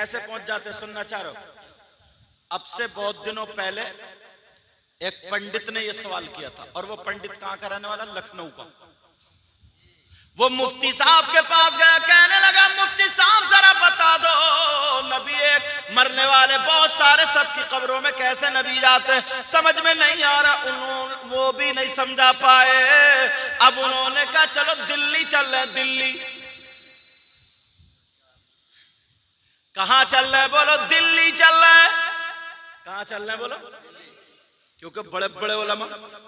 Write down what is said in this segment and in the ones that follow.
कैसे पहुंच जाते सुनना चाह रहे हो? अब से बहुत दिनों पहले एक पंडित ने यह सवाल किया था, और वो पंडित कहां का रहने वाला? लखनऊ का। वो मुफ्ती साहब के पास गया, कहने लगा मुफ्ती साहब जरा बता दो, नबी एक, मरने वाले बहुत सारे, सबकी कब्रों में कैसे नबी जाते हैं? समझ में नहीं आ रहा। वो भी नहीं समझा पाए। अब उन्होंने कहा चलो दिल्ली चल रहे। दिल्ली कहां चल रहे? बोलो दिल्ली चल रहे। कहां चल रहे? बोलो, क्योंकि बड़े बड़े उलमा।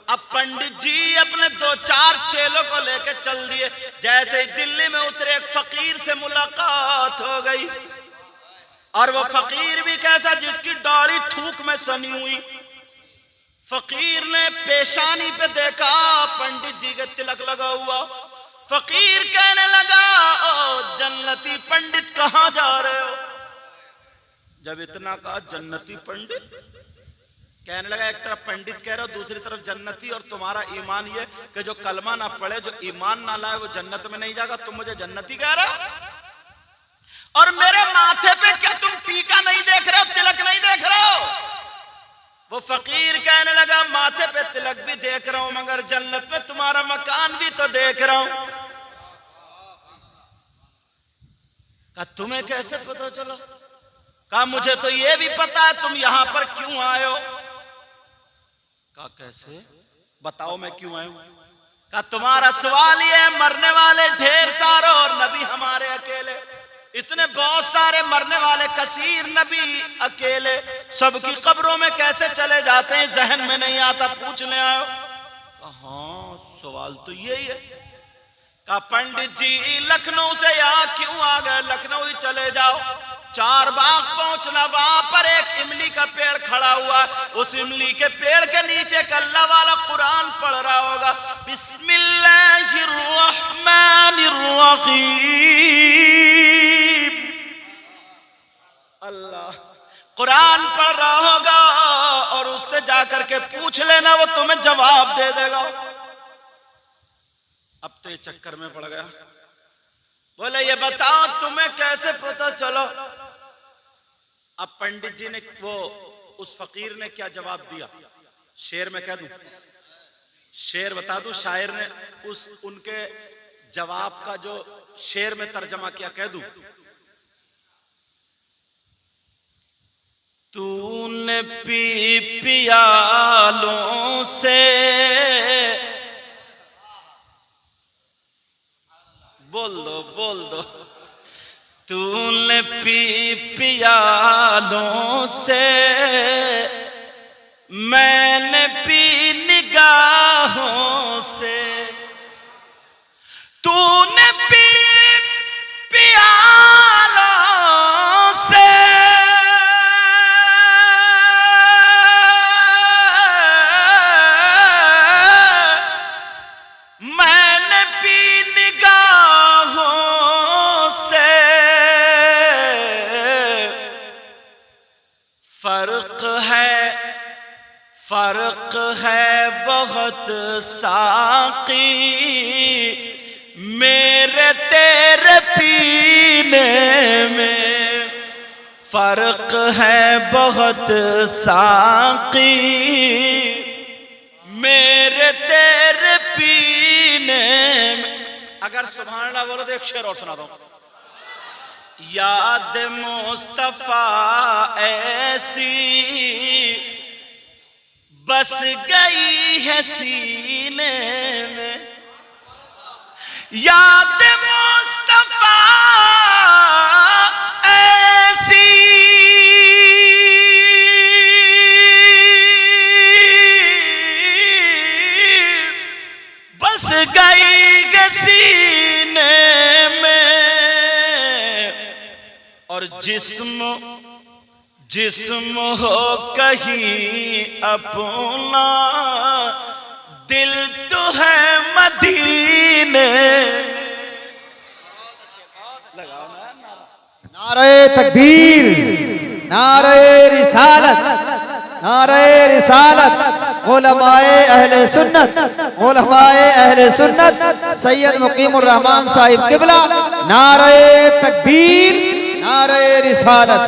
अब पंडित जी अपने 2-4 चेलों को लेकर चल दिए। जैसे ही दिल्ली में उतरे, एक फकीर से मुलाकात हो गई, और वो फकीर भी कैसा, जिसकी दाढ़ी थूक में सनी हुई। फकीर ने पेशानी पे देखा पंडित जी के तिलक लगा हुआ। फकीर कहने लगा, ओ जन्नती पंडित कहां जा रहे हो? जब इतना कहा जन्नती पंडित, कहने लगा एक तरफ पंडित कह रहे हो, दूसरी तरफ जन्नती, और तुम्हारा ईमान ये कि जो कलमा ना पढ़े, जो ईमान ना लाए, वो जन्नत में नहीं जाएगा। तुम मुझे जन्नती कह रहे हो? और मेरे माथे पे क्या तुम टीका नहीं देख रहे हो, तिलक नहीं देख रहे हो? वो फकीर कहने लगा माथे पे तिलक भी देख रहा हूं, मगर जन्नत में तुम्हारा मकान भी तो देख रहा हूं। कहा तुम्हें कैसे पता चला? कहा मुझे तो ये भी पता है, तुम यहां पर क्यों आए हो? कहा कैसे? बताओ मैं क्यों आया हूं? कहा तुम्हारा सवाल ये है, मरने वाले ढेर सारे और नबी हमारे अकेले। इतने बहुत सारे मरने वाले कसीर, नबी अकेले, सबकी कब्रों में कैसे चले जाते हैं, जहन में नहीं आता, पूछने आयो। हाँ सवाल तो यही है। कहा पंडित जी लखनऊ से यहाँ क्यों आ गए? लखनऊ ही चले जाओ। 4 बाग पहुंचना, वहां पर एक इमली का पेड़ खड़ा हुआ। उस इमली के पेड़ के नीचे एक अल्लाह वाला कुरान पढ़ रहा होगा, बिस्मिल्लाहिर्रहमानिर्रहीम। अल्लाह कुरान पढ़ रहा होगा, और उससे जाकर के पूछ लेना, वो तुम्हें जवाब दे देगा। अब तो ये चक्कर में पड़ गया। बोले ये बताओ तुम्हें कैसे पता चलो? अब पंडित जी ने, वो उस फकीर ने क्या जवाब दिया? शेर में कह दूं? शेर बता दूं? शायर ने उनके जवाब का जो शेर में तर्जमा किया, कह दूं? तूने पी पियालों से, बोल दो, तूने पी पियालों से, मैंने पी निगाहों से। तूने पी पियालों से, मैंने पी निगाहों से। फर्क है बहुत साकी, मेरे तेरे पीने में। फर्क है बहुत साकी, मेरे तेरे पीने में। अगर सुभान अल्लाह बोलो तो एक शेर और सुना दो। याद मुस्तफा ऐसी बस गई है सीने में। याद मुस्तफा ऐसी बस गई है सीने में। और जिस्म हो कहीं अपना, दिल तो है मदीने। नारे तकबीर, नारे रिसालत, नारे रिसालत। उलमाए अहले सुन्नत, उलमाए अहले सुन्नत, सैयद मुकीमुर रहमान साहिब किबला। नारे तकबीर, नारे रिसालत।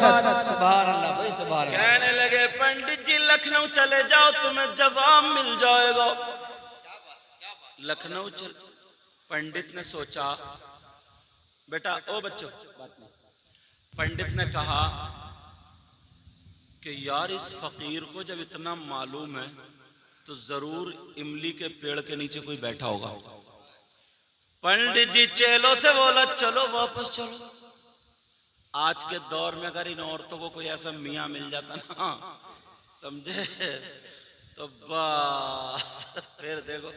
सुभान अल्लाह भाई, सुभान अल्लाह। कहने लगे पंडित जी लखनऊ चले जाओ, तुम्हें जवाब मिल जाएगा। लखनऊ चल, पंडित ने सोचा, बेटा ओ बच्चों बात नहीं। पंडित ने कहा कि यार इस फकीर को जब इतना मालूम है तो जरूर इमली के पेड़ के नीचे कोई बैठा होगा। पंडित जी चेलों से बोला चलो वापस चलो। आज के दौर में अगर इन औरतों को कोई ऐसा मियां मिल जाता ना, समझे, तो बस फिर देखो,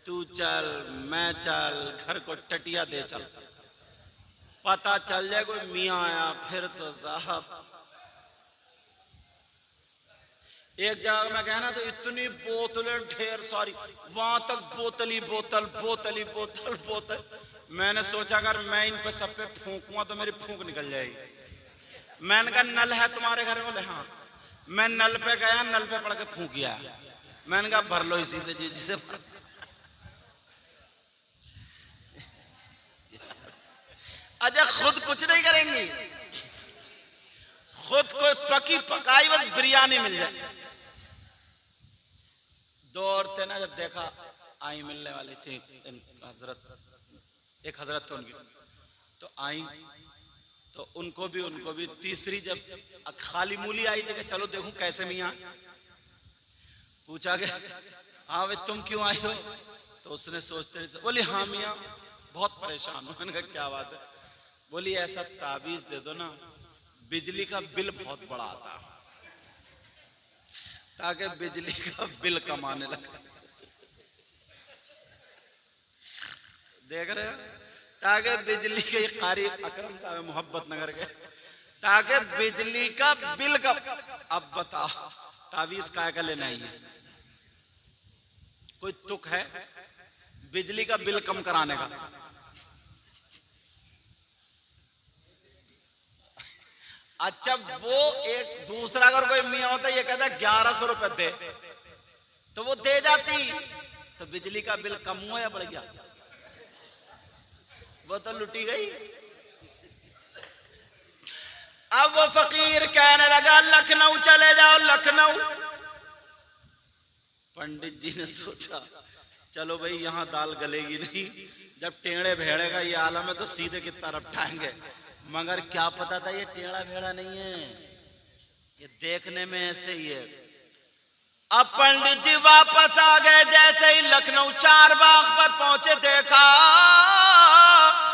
तू चल मैं चल, घर को टटिया दे चल, पता चल जाए कोई मियां आया फिर तो साहब। एक जगह मैं कहना तो इतनी बोतलें ढेर सारी, वहां तक बोतल ही बोतल, बोतल ही बोतल, बोतल। मैंने सोचा अगर मैं इन पे सब पे फूंकूंगा तो मेरी फूंक निकल जाएगी। मैंने कहा नल है तुम्हारे घर में? बोले हाँ। मैं नल पे गया, नल पे पड़ के फूंक गया। मैंने कहा भर लो इसी से जिसे अच्छा खुद कुछ नहीं करेंगी, खुद को पकी पकाई बस बिरयानी मिल जाए। दो औरतें ना जब देखा आई मिलने वाली थी हजरत, एक हजरत तो उनकी तो आई, तो उनको भी तीसरी जब खाली मूली आई थी कि चलो देखूं कैसे मियां। पूछा कि हाँ भाई तुम क्यों आई हो? तो उसने सोचते रहे, बोली हाँ मियां बहुत परेशान हूं। मैंने कहा क्या बात है? बोली ऐसा ताबीज दे दो ना बिजली का बिल बहुत बड़ा आता, ताकि बिजली का बिल कमाने लगा। देख रहे हो, ताकि बिजली के कारी अकरम साहब मोहब्बत नगर के, ताकि बिजली का बिल का। अब बताओ तावीज काय का लेना है? कोई तुक है बिजली का बिल कम कराने का? अच्छा वो एक दूसरा अगर कोई मियां होता ये कहता 1100 रुपए दे, तो वो दे जाती, तो बिजली का बिल कम हुआ या बढ़ गया? वो तो लुटी गई। अब वो फकीर कहने लगा लखनऊ चले जाओ, लखनऊ। पंडित जी ने सोचा चलो भाई यहां दाल गलेगी नहीं, जब टेढ़े भेड़े का ये आलम है तो सीधे की तरफ ठाएंगे। मगर क्या पता था ये टेढ़ा भेड़ा नहीं है, ये देखने में ऐसे ही है। अब पंडित जी वापस आ गए, जैसे ही लखनऊ चारबाग पर पहुंचे देखा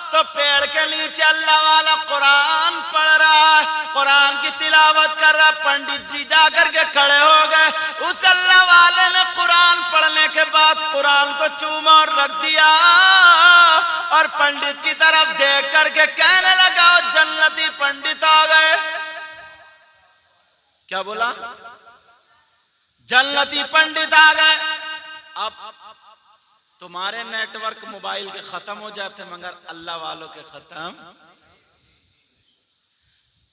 तो पेड़ के नीचे अल्लाह वाला कुरान पढ़ रहा है, कुरान की तिलावत कर रहा। पंडित जी जाकर के खड़े हो गए। उस अल्लाह वाले ने कुरान पढ़ने के बाद कुरान को चूमा और रख दिया और पंडित की तरफ देख करके कहने लगा जन्नती पंडित आ गए। क्या बोला? जन्नती पंडित आ गए। अब तुम्हारे नेटवर्क मोबाइल के खत्म हो जाते मगर अल्लाह वालों के खत्म।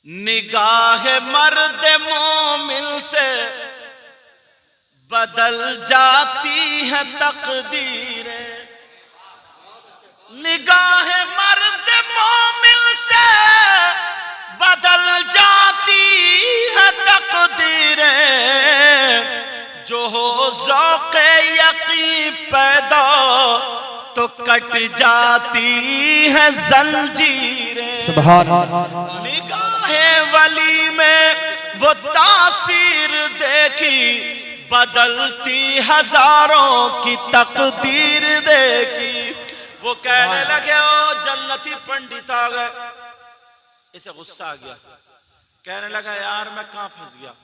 निगाह मर्द मोमिन से बदल जाती है तकदीरें, निगाह मर्द मोमिन से बदल जाती है तकदीरें, जो हो ज़ौक़े यक़ी पैदा तो कट जाती है जंजीरें। सुभान अल्लाह। निगाहे वली में वो तासीर देखी, बदलती हजारों की तकदीर देखी। वो कहने लगे ओ जन्नती पंडित आ गए। इसे गुस्सा आ गया, कहने लगा यार मैं कहां फंस गया।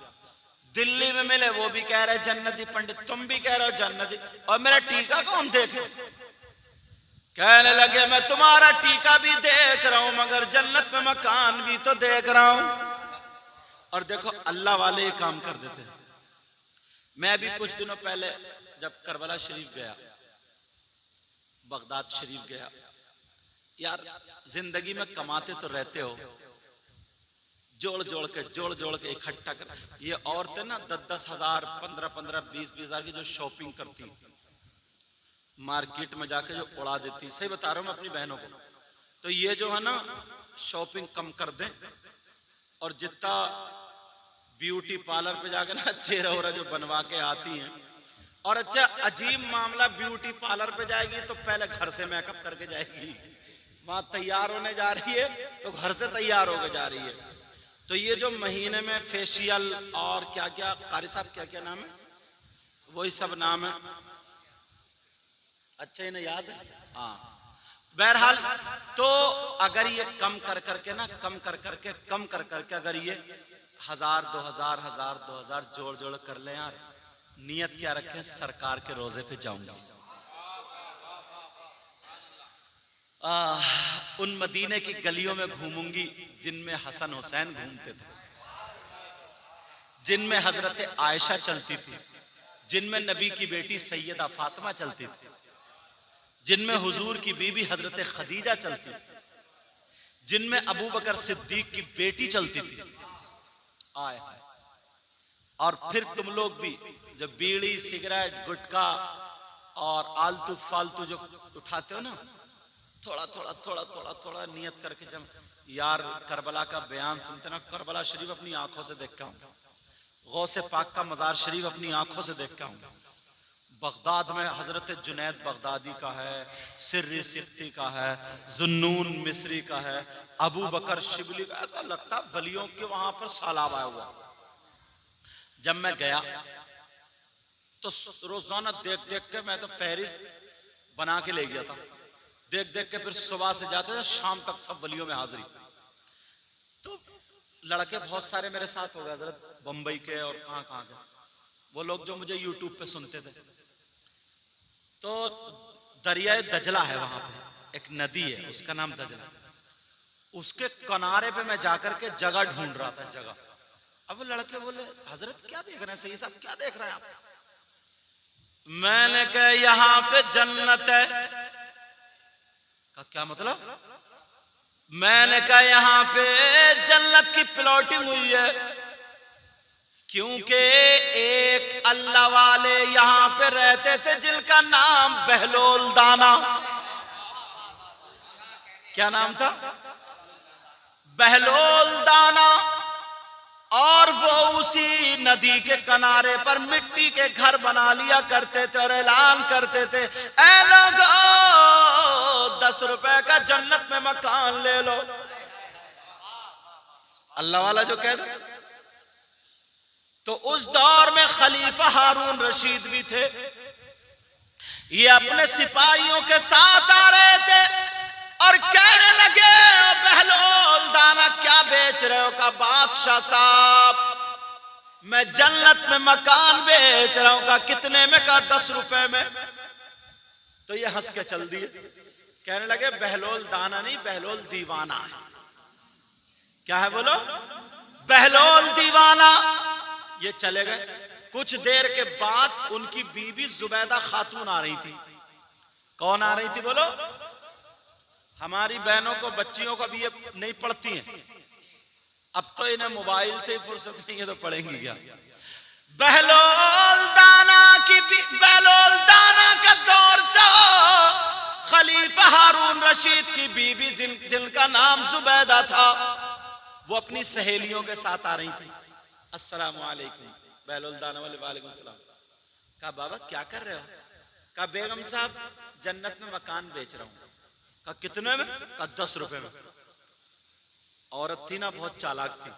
दिल्ली में मिले वो भी कह रहे जन्नती पंडित, तुम भी कह रहे हो जन्नती, और मेरा टीका कौन देखे? कहने लगे मैं तुम्हारा टीका भी देख रहा हूं मगर जन्नत में मकान भी तो देख रहा हूं। और देखो अल्लाह वाले ये काम कर देते हैं। मैं भी कुछ दिनों पहले जब करबला शरीफ गया, बगदाद शरीफ गया, यार जिंदगी में कमाते तो रहते हो, जोड़ जोड़ के इकट्ठा कर। ये औरतें ना 10-10 हजार 15-15 20-20 हजार की जो शॉपिंग करती, मार्केट में जाके जो उड़ा देती, सही बता रहा हूं मैं अपनी बहनों को। तो ये जो है ना शॉपिंग कम कर दें और जितना ब्यूटी पार्लर पे जाकर ना चेहरा वोरा जो बनवा के आती हैं, और अच्छा अजीब मामला, ब्यूटी पार्लर पे जाएगी तो पहले घर से मेकअप करके जाएगी, वहां तैयार होने जा रही है तो घर से तैयार होकर जा रही है। तो ये जो महीने में फेशियल और क्या क्या, कारी साहब क्या क्या नाम है, वही सब नाम है, अच्छा इन्हें याद है। हाँ, बहरहाल तो अगर ये कम कर करके ना, कम कर करके अगर ये 1000 2000 1000 2000 जोड़ जोड़ कर ले यार, नियत क्या रखें, सरकार के रोजे पे जाऊंगी। उन मदीने की गलियों में घूमूंगी जिनमें हसन हुसैन घूमते थे, जिनमें हजरत आयशा चलती थी, जिनमें नबी की बेटी सैयदा फातिमा चलती थी, जिनमें हुजूर की बीबी हजरत खदीजा चलती थी, जिनमें अबू बकर सिद्दीक की बेटी चलती थी। आए और फिर तुम लोग भी जो बीड़ी सिगरेट गुटखा और आलतू फालतू जो उठाते हो ना, थोड़ा थोड़ा थोड़ा थोड़ा थोड़ा नियत करके, जब यार करबला का बयान सुनते ना, करबला शरीफ अपनी आंखों से देख के आऊं, गौसे पाक का मजार शरीफ अपनी आंखों से देख के आऊं, बगदाद में हजरत जुनैद बगदादी का है, सिर्री सिक्ती का है, जुन्नून मिस्री का है, अबू बकर शिबली का, ऐसा लगता वलियों के वहां पर सालाब आया हुआ। जब मैं गया तो रोजाना देख देख के, मैं तो फहरिस्त बना के ले गया था, देख देख के फिर सुबह से जाते थे शाम तक सब वलियों में हाजिरी। तो लड़के बहुत सारे मेरे साथ हो गए हजरत, बंबई के और कहां कहां के, वो लोग जो मुझे यूट्यूब पे सुनते थे। तो दरियाए दजला है वहां पे, एक नदी है उसका नाम दजला, उसके किनारे पे मैं जाकर के जगह ढूंढ रहा था, जगह। अब लड़के बोले हजरत क्या देख रहे हैं, सही साहब क्या देख रहे हैं आप? मैंने कहा यहाँ पे जन्नत है। का क्या मतलब? मैंने कहा यहाँ पे जन्नत की प्लॉटिंग हुई है, क्योंकि एक अल्लाह वाले यहां पे रहते थे जिनका नाम बहलोल दाना। क्या नाम था? बहलोल दाना। और वो उसी नदी के किनारे पर मिट्टी के घर बना लिया करते थे और ऐलान करते थे, ऐ लोगो 10 रुपए का जन्नत में मकान ले लो। अल्लाह वाला जो कह दे। तो उस दौर में खलीफा हारून रशीद भी थे, ये अपने सिपाहियों के साथ आ रहे थे और कहने लगे, बहलोल दाना क्या बेच रहे हो? का बादशाह साहब मैं जन्नत में मकान बेच रहा हूं। का कितने में? का 10 रुपए में। तो ये हंस के चल दिए, कहने लगे बहलोल दाना नहीं, बहलोल दीवाना है। क्या है बोलो? बहलोल दीवाना। ये चले गए। कुछ देर के बाद उनकी बीबी जुबैदा खातून आ रही थी। कौन आ रही थी बोलो? हमारी बहनों को, बच्चियों को भी ये नहीं पढ़ती हैं, अब तो इन्हें मोबाइल से ही फुर्सत नहीं है तो पढ़ेंगी क्या? बहलोल दाना की, बहलोल दाना का दौर था। खलीफा हारून रशीद की बीबी जिनका नाम जुबैदा था, वो अपनी सहेलियों के साथ आ रही थी। अस्सलामु अलैकुम। बहलोल दाना वाले वालेकुम सलाम। कहा बाबा क्या कर रहे हो? कहा बेगम साहब जन्नत में मकान बेच रहा हूं। कहा कितने में? कहा 10 रुपए में। औरत थी ना, बहुत चालाक थी।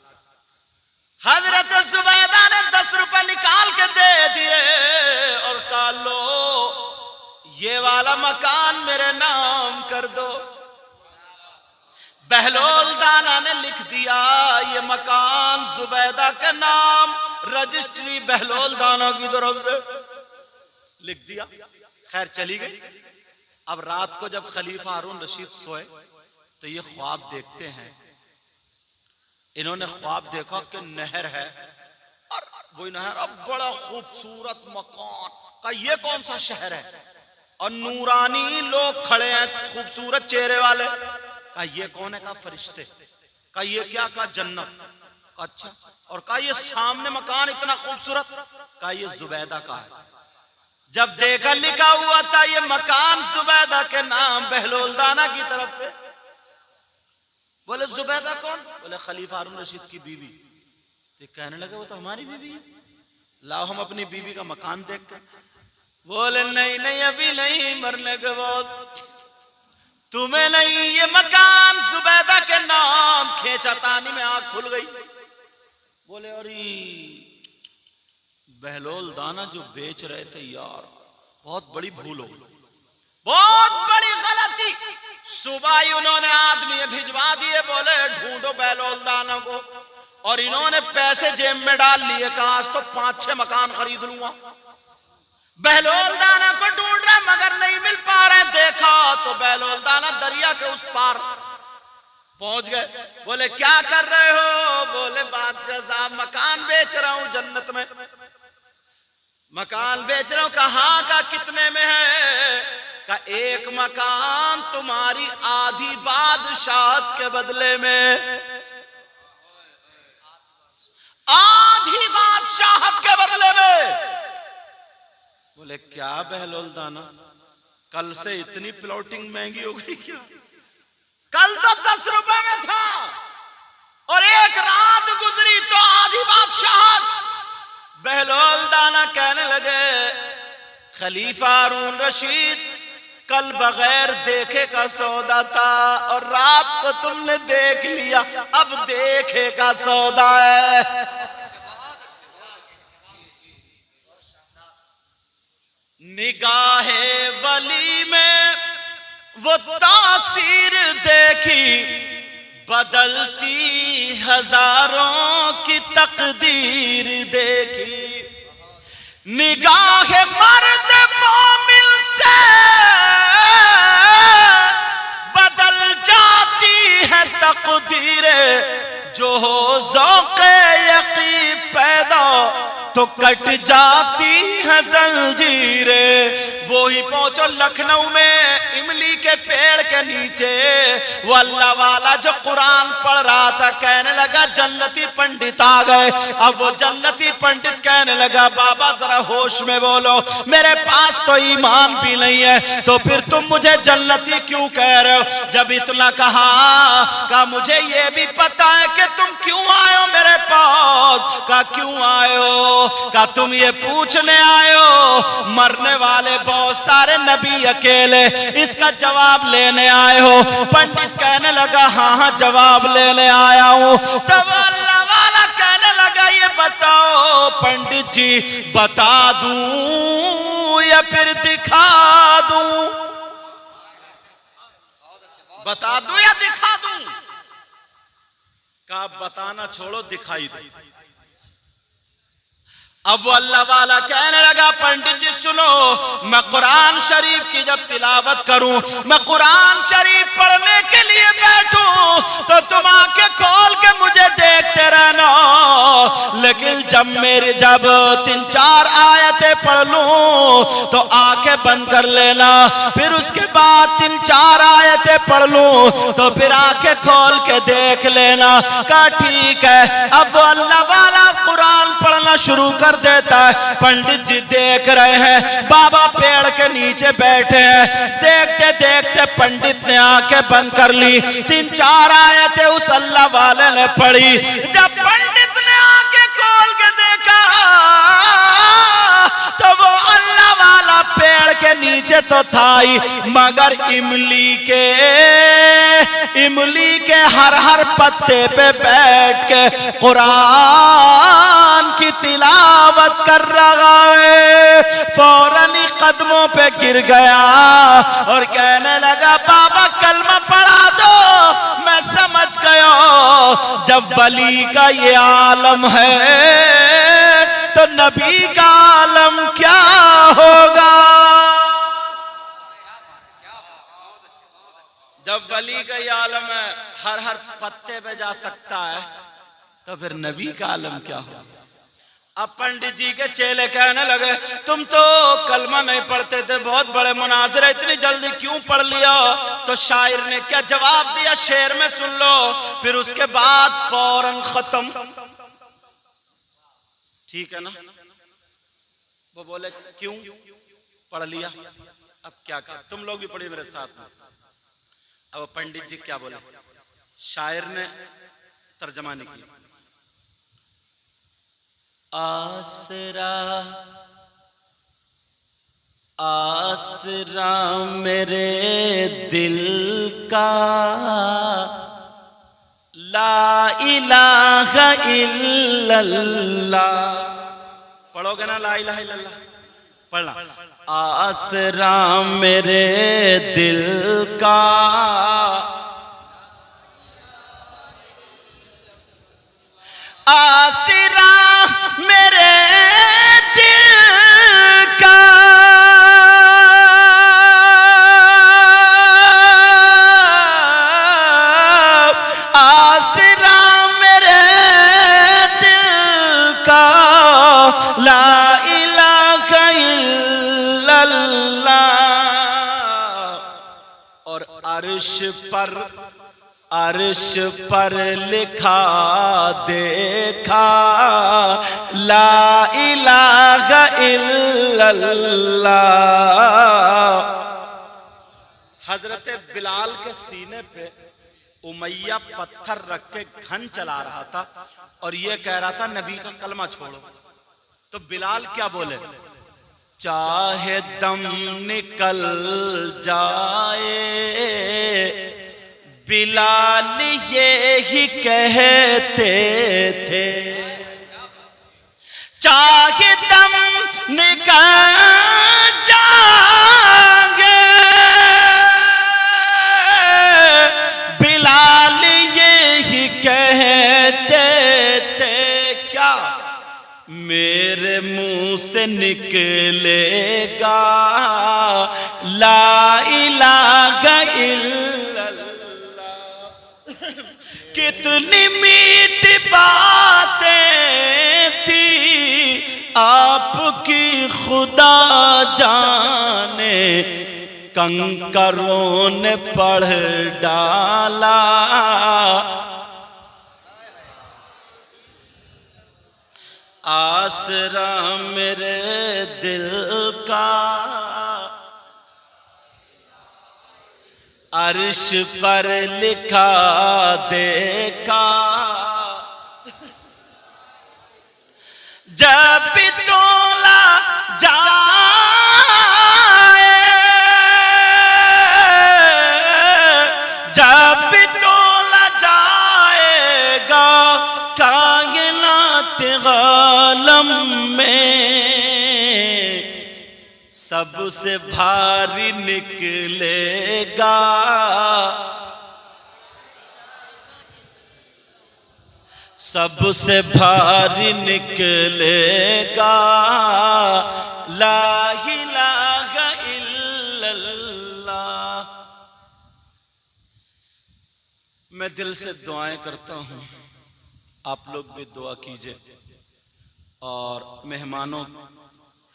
हजरत जुबैदा ने 10 रुपए निकाल के दे दिए और कहा लो ये वाला मकान मेरे नाम कर दो। बहलोल दाना ने लिख दिया ये मकान जुबैदा के नाम, रजिस्ट्री बहलोल दाना की तरफ से लिख दिया। खैर चली गई। अब रात को जब खलीफा हारून रशीद सोए तो ये ख्वाब देखते हैं। इन्होंने ख्वाब देखा कि नहर है और वही नहर, अब बड़ा खूबसूरत मकान। का ये कौन सा शहर है? और नूरानी लोग खड़े हैं, खूबसूरत चेहरे वाले। का ये कौन है? का फरिश्ते। का ये क्या? का जन्नत। का अच्छा। और का ये सामने मकान इतना खूबसूरत? का ये जुबैदा का है। जब देखा लिखा हुआ था ये मकान जुबैदा के नाम, बहलोल दाना की तरफ से। बोले जुबैदा कौन? बोले खलीफा हारून रशीद की बीवी। तो कहने लगे वो तो हमारी बीवी है, लाओ हम अपनी बीवी का मकान देख कर। बोले नहीं नहीं अभी नहीं, मरने के बाद। तुम्हें नहीं, ये मकान सुबैदा के नाम। खींचा तानी में आंख खुल गई। बोले अरे बहलोल दाना जो बेच रहे थे यार, बहुत बड़ी भूल हो गई, बहुत बड़ी गलती। सुबह ही उन्होंने आदमी भिजवा दिए, बोले ढूंढो बहलोल दाना को। और इन्होंने पैसे जेब में डाल लिए, कहा आज तो 5-6 मकान खरीद लूंगा। बहलोल दाना को ढूंढ रहे मगर नहीं मिल पा रहे। देखा तो बहलोल दाना दरिया के उस पार पहुंच गए। बोले क्या कर रहे हो? बोले बादशाह साहब मकान बेच रहा हूं जन्नत में, मकान बेच रहा हूं। कहां का, कितने में है? का एक मकान तुम्हारी आधी बादशाहत के बदले में, आधी बादशाहत के बदले में। बोले क्या बहलोल दाना, कल से इतनी प्लॉटिंग महंगी हो गई क्या? कल तो 10 रुपए में था और एक रात गुजरी तो आधी बादशाहत। बहलोल दाना कहने लगे खलीफा हारून रशीद, कल बगैर देखे का सौदा था और रात को तुमने देख लिया, अब देखे का सौदा है। निगाहे वली में वो तासीर देखी, बदलती हजारों की तकदीर देखी। निगाह मर्द मोमिन से बदल जाती है तकदीरें, जो हो ज़ौक़े यक़ी पैदा तो कट जाती है जंजीरें। वो ही पहुंचो लखनऊ में इमली के पेड़ के नीचे, वो अल्लाह वाला जो कुरान पढ़ रहा था कहने लगा जन्नती पंडित आ गए। अब वो जन्नती पंडित कहने लगा बाबा जरा होश में बोलो, मेरे पास तो ईमान भी नहीं है, तो फिर तुम मुझे जन्नती क्यों कह रहे हो? जब इतना कहा मुझे ये भी पता है कि तुम क्यों आए हो मेरे पास। का क्यों आए हो? का तुम ये पूछने आए हो मरने वाले बहुत सारे नबी अकेले, इसका जवाब लेने आए हो? पंडित कहने लगा हाँ हाँ जवाब लेने आया हूं। तब अल्लाह वाला कहने लगा ये बताओ पंडित जी, बता दूं या फिर दिखा दूं? बता दूं या दिखा दूं? का बताना छोड़ो, दिखाई दो। अब वो अल्लाह वाला कहने लगा पंडित जी सुनो, मैं कुरान शरीफ की जब तिलावत करूं, मैं कुरान शरीफ पढ़ने के लिए बैठूं तो तुम आंखें खोल के मुझे देखते रहना, लेकिन जब 3-4 आयतें पढ़ लूं तो आंखें बंद कर लेना, फिर उसके बाद 3-4 आयतें पढ़ लूं तो फिर आंखें खोल के देख लेना। कहा ठीक है। अब वो अल्लाह वाला कुरान पढ़ना शुरू कर देता है। पंडित जी देख रहे हैं, बाबा पेड़ के नीचे बैठे हैं। देखते देखते पंडित ने आंखें बंद कर ली, 3-4 आयतें उस अल्लाह वाले ने पढ़ी। जब पंडित ने आंखें खोल के देखा तो वो अल्लाह वाला पेड़ के नीचे तो था ही, मगर इमली के हर पत्ते पे बैठ के कुरान की तिलावत कर रहा है। फौरन ही कदमों पे गिर गया और कहने लगा बाबा कलमा पढ़ा दो। मैं समझ गया जब वली का ये आलम है तो नबी का आलम क्या होगा। जब वली का ये आलम है हर पत्ते पे जा सकता है तो फिर नबी का आलम क्या होगा। अब पंडित जी के चेले कहने लगे तुम तो कलमा नहीं पढ़ते थे, बहुत बड़े मुनाज़िर, इतनी जल्दी क्यों पढ़ लिया? तो शायर ने क्या जवाब दिया शेर में सुन लो, फिर उसके बाद फौरन खत्म। ठीक है ना? वो बोले क्यों पढ़ लिया, अब क्या कर, तुम लोग भी पढ़िए मेरे साथ में। अब पंडित जी क्या बोले, शायर ने तर्जमा नहीं किया। आसरा आसरा मेरे दिल का ला इलाहा इल्लल्लाह। पढ़ोगे ना ला इलाहा इल्लल्लाह? पढ़ना। आसरा मेरे दिल का आसरा मेरे दिल का आसरा मेरे दिल का ला इलाहा इल्लल्लाह। और अर्श पर लिखा देखा ला इलाहा इल्लल्लाह। हजरत बिलाल के सीने पे उमैया पत्थर रख के घन चला रहा था और ये कह रहा था नबी का कलमा छोड़ो। तो बिलाल क्या बोले? चाहे दम निकल जाए बिलाल ये ही कहते थे, चाहे दम निकल जाए बिलाल ये ही कहते थे। क्या मेरे मुंह से निकलेगा ला इलाहा इल्लल्लाह। कितनी मीठी बातें थी आपकी खुदा जाने, कंकरों ने पढ़ डाला आसरा मेरे दिल का अर्श पर लिखा देखा। जब भी तोला जाए जब भी तोला जाएगा कायनात आलम में सबसे भारी निकलेगा सबसे भारी निकलेगा ला इलाहा इल्लल्लाह। मैं दिल से दुआएं करता हूं, आप लोग भी दुआ कीजिए। और मेहमानों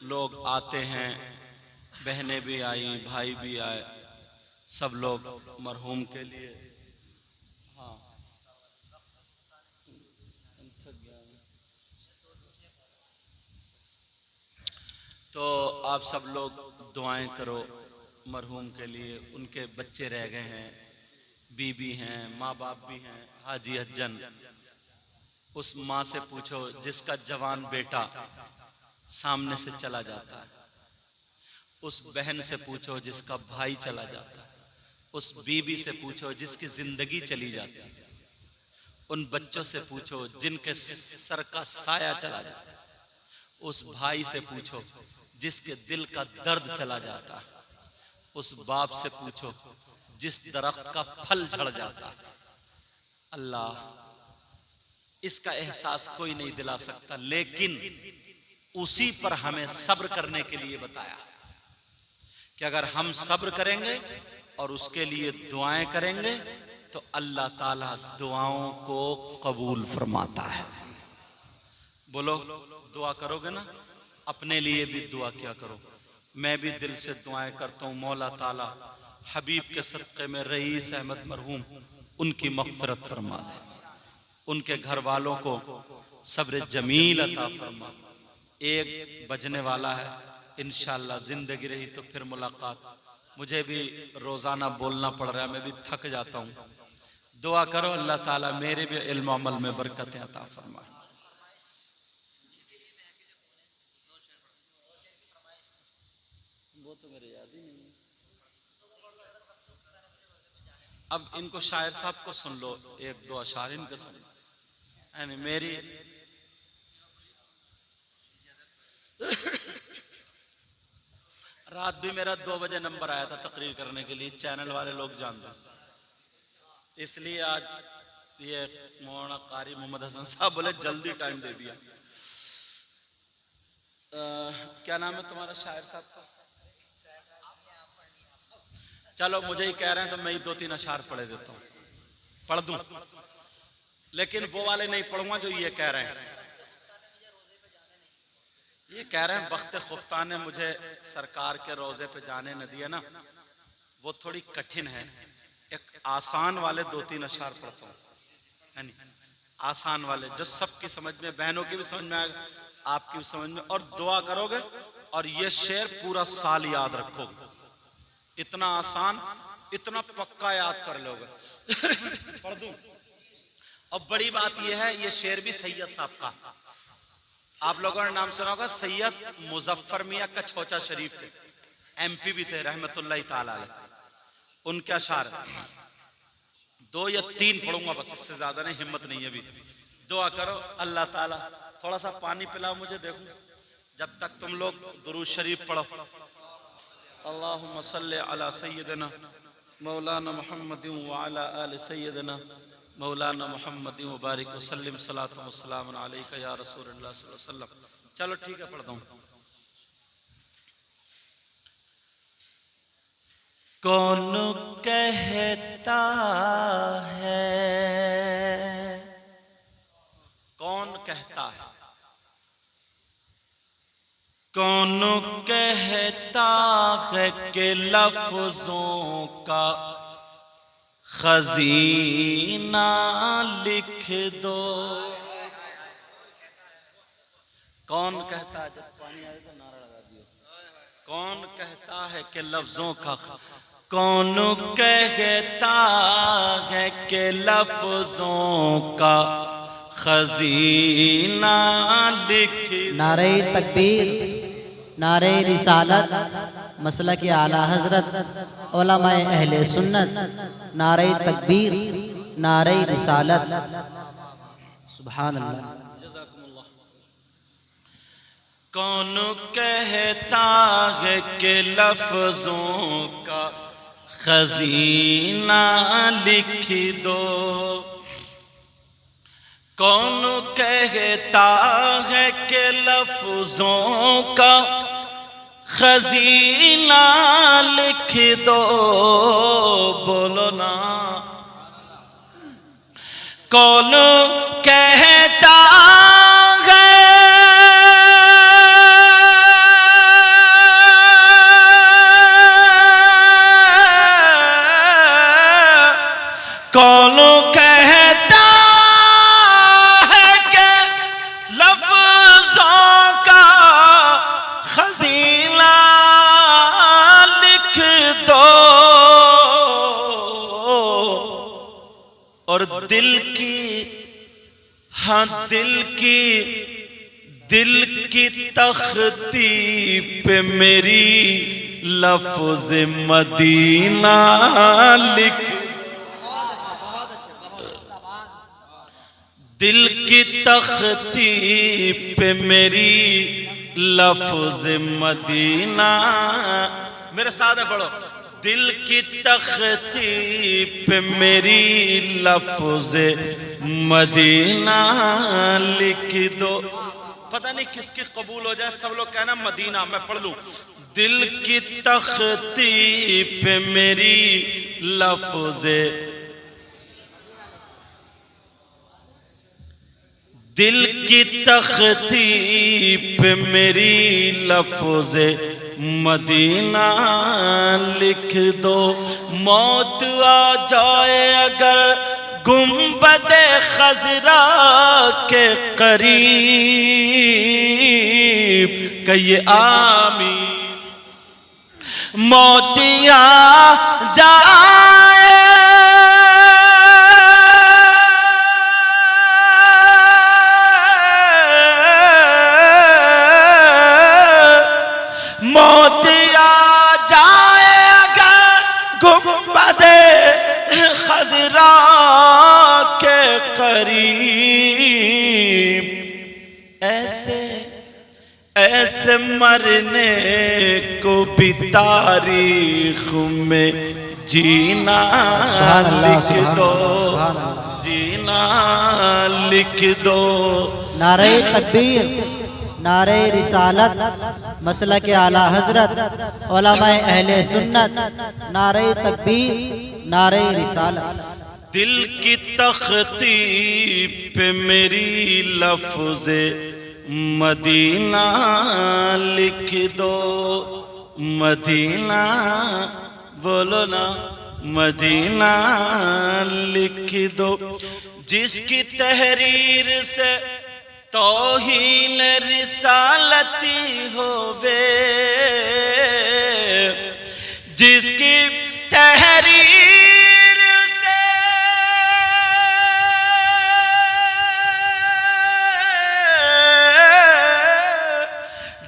लोग आते हैं, बहनें भी आई, भाई भी आए, सब लोग मरहूम के लिए। हाँ तो आप सब लोग दुआएं करो मरहूम के लिए। उनके बच्चे रह गए हैं, बीबी हैं, माँ बाप भी हैं, हाजी हज्जन। उस माँ से पूछो जिसका जवान बेटा सामने से चला जाता है, उस बहन से पूछो जिसका भाई चला जाता है, उस बीबी से पूछो जिसकी जिंदगी चली जाती है, उन बच्चों से पूछो जिनके सर का साया चला जाता है, उस भाई से पूछो जिसके दिल का दर्द चला जाता है, उस बाप से पूछो जिस दरख्त का फल झड़ जाता है। अल्लाह इसका एहसास कोई नहीं दिला सकता, लेकिन उसी पर हमें सब्र करने के लिए बताया कि अगर हम सब्र करेंगे और उसके लिए दुआएं करेंगे तो अल्लाह ताला दुआओं को कबूल फरमाता है। बोलो दुआ करोगे ना? अपने लिए भी दुआ क्या करो। मैं भी दिल से दुआएं करता हूँ, मौला ताला हबीब के सदक़े में रईस अहमद मरहूम उनकी मग़फ़िरत फरमा दे, उनके घर वालों को सब्र जमील अता फरमा। एक बजने वाला है, इंशाअल्लाह जिंदगी रही तो फिर मुलाकात। मुझे भी रोजाना बोलना पड़ रहा है, मैं भी थक जाता हूँ। दुआ करो अल्लाह ताला मेरे भी इल्म अमल में बरकतें अता फरमाए। वो तो मेरे याद ही नहीं है। अब इनको शायर साहब को सुन लो, एक दो अशार इनके सुन लो। यानी मेरी रात भी मेरा 2 बजे नंबर आया था तकरीर करने के लिए, चैनल वाले लोग जानते हैं, इसलिए आज ये मौलाना कारी मोहम्मद हसन साहब बोले जल्दी टाइम दे दिया। क्या नाम है तुम्हारा शायर साहब का? चलो मुझे ही कह रहे हैं तो मैं ही 2-3 अशार पढ़े देता हूँ, पढ़ दूं, लेकिन वो वाले नहीं पढ़ूंगा जो ये कह रहे हैं। ये कह रहे हैं बख्त खुफ्ता ने मुझे सरकार के रोजे पे जाने न दिया ना, वो थोड़ी कठिन है। एक आसान वाले 2-3 अशार पढ़ता हूँ, यानी आसान वाले जो सबकी समझ में, बहनों की भी समझ में आएगा, आपकी भी समझ में, और दुआ करोगे और ये शेर पूरा साल याद रखोगे। इतना आसान, इतना पक्का याद कर लोगे। पढ़ दूं? और बड़ी बात यह है, ये शेर भी सैयद साहब का, आप लोगों ने नाम सुना होगा, सैयद मुजफ्फर मियां कछौचा शरीफ के MP भी थे रहमतुल्लाह ताला अलैह, उनके अशार 2 या 3 पढ़ूंगा बस, इससे ज्यादा नहीं, हिम्मत नहीं है अभी। दुआ करो अल्लाह ताला, थोड़ा सा पानी पिलाओ मुझे, देखूं जब तक तुम लोग दुरूद शरीफ पढ़ो। अल्लाहुम्मा सल्ली अला सय्यिदना मौलाना मुहम्मदिन व अला आलि सय्यिदना मौलाना मुहम्मदिन व बारिक व सल्लिम सलातु व सलामुन अलैका या रसूलुल्लाह सल्लल्लाहु अलैहि वसल्लम। चलो ठीक है, पढ़ता हूं। कौन कहता है, कौन कहता है, कौन कहता है कि लफ्जों का खजीना लिख दो। कौन कहता है, जब पानी आए तो नारा लगा दियो, कौन कहता है कि लफ्जों का, कौन कहता है कि लफ्जों का खजीना लिख। नारे तकबीर, नारे रिसालत, मसलक आला हजरत, उलमाए अहले सुन्नत, नारे तकबीर, नारे रिसालत, सुभान अल्लाह। कौन कहता है कि लफ्जों का खजीना लिख दो, कौन कहता है कि लफ्जों का खजीना लिख दो, बोलो ना। कौन कहता है, कौन कहता है कि लफ्जों का खजीना लिख दो, और दिल की, हाँ दिल की तख्ती पे मेरी लफ्ज मदीना लिख, दिल की तख्ती पे मेरी लफ्ज मदीना, मेरे साथ में पढ़ो, दिल की तख्ती पे मेरी लफ्ज मदीना लिख दो। पता नहीं किसकी कबूल हो जाए, सब लोग कहना मदीना, मैं पढ़ लूं। दिल की तख्ती पे मेरी लफ्ज, दिल की तख्ती पे मेरी लफ्ज मदीना लिख दो। मौत आ जाए अगर गुंबदे खजरा के करीब, कहिए आमीन। मौत आ जाए ऐसे मरने को भी तारीख में जीना लिख दो, जीना लिख दो। नारे तकबीर, नारे रिसालत, मसला के आला हजरत, उलमाए अहले सुन्नत, नारे तकबीर, नारे रिसालत। दिल की तख्ती पे मेरी लफ्ज़े मदीना लिख दो, मदीना बोलो ना, मदीना लिख दो। जिसकी तहरीर से तौहीन रिसालती होवे, जिसकी तहरीर से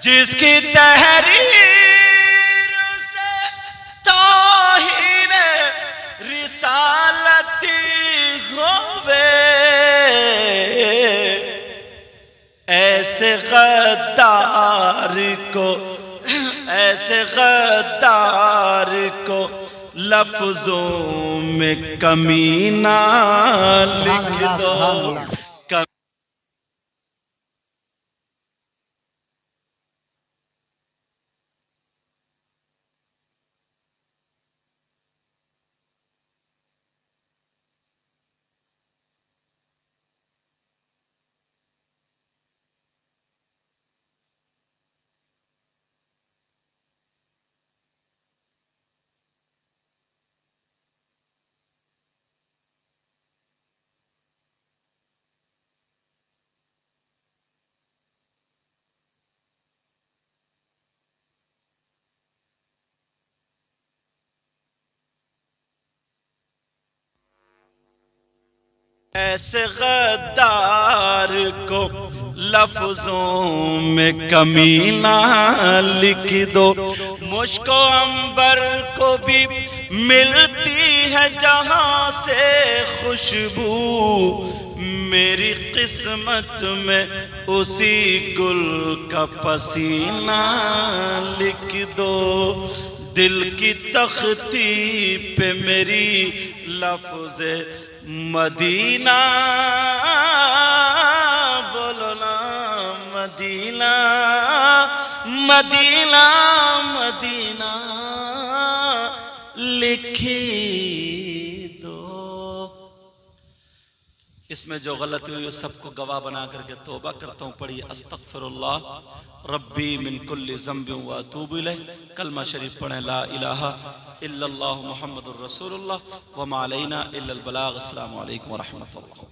जिसकी तहरीर से तौहीन रिसालती होवे, ऐसे गद्दार को, ऐसे गद्दार को लफ्जों में कमीना लिख दो। ऐसे गद्दार को लफ्जों में कमीना लिख दो। मुझको अंबर को भी मिलती है जहां से खुशबू, मेरी किस्मत में उसी गुल का पसीना लिख दो। दिल की तख्ती पे मेरी लफ्ज़े मदीना बोलो ना, मदीना मदीना मदीना लिखी दो। इसमें जो गलती हुई सबको गवाह बना करके तौबा करता हूँ। पढ़िए अस्तगफिरुल्लाह रब्बी मिन कुल्ली ज़ंबिन व अतूबु इलैह। कलमा शरीफ पढ़ें ला इलाहा इल्लल्लाहु मुहम्मदुर रसूलुल्लाह व मा अलैना इल्लल बलाग। अस्सलामु अलैकुम व रहमतुल्लाह।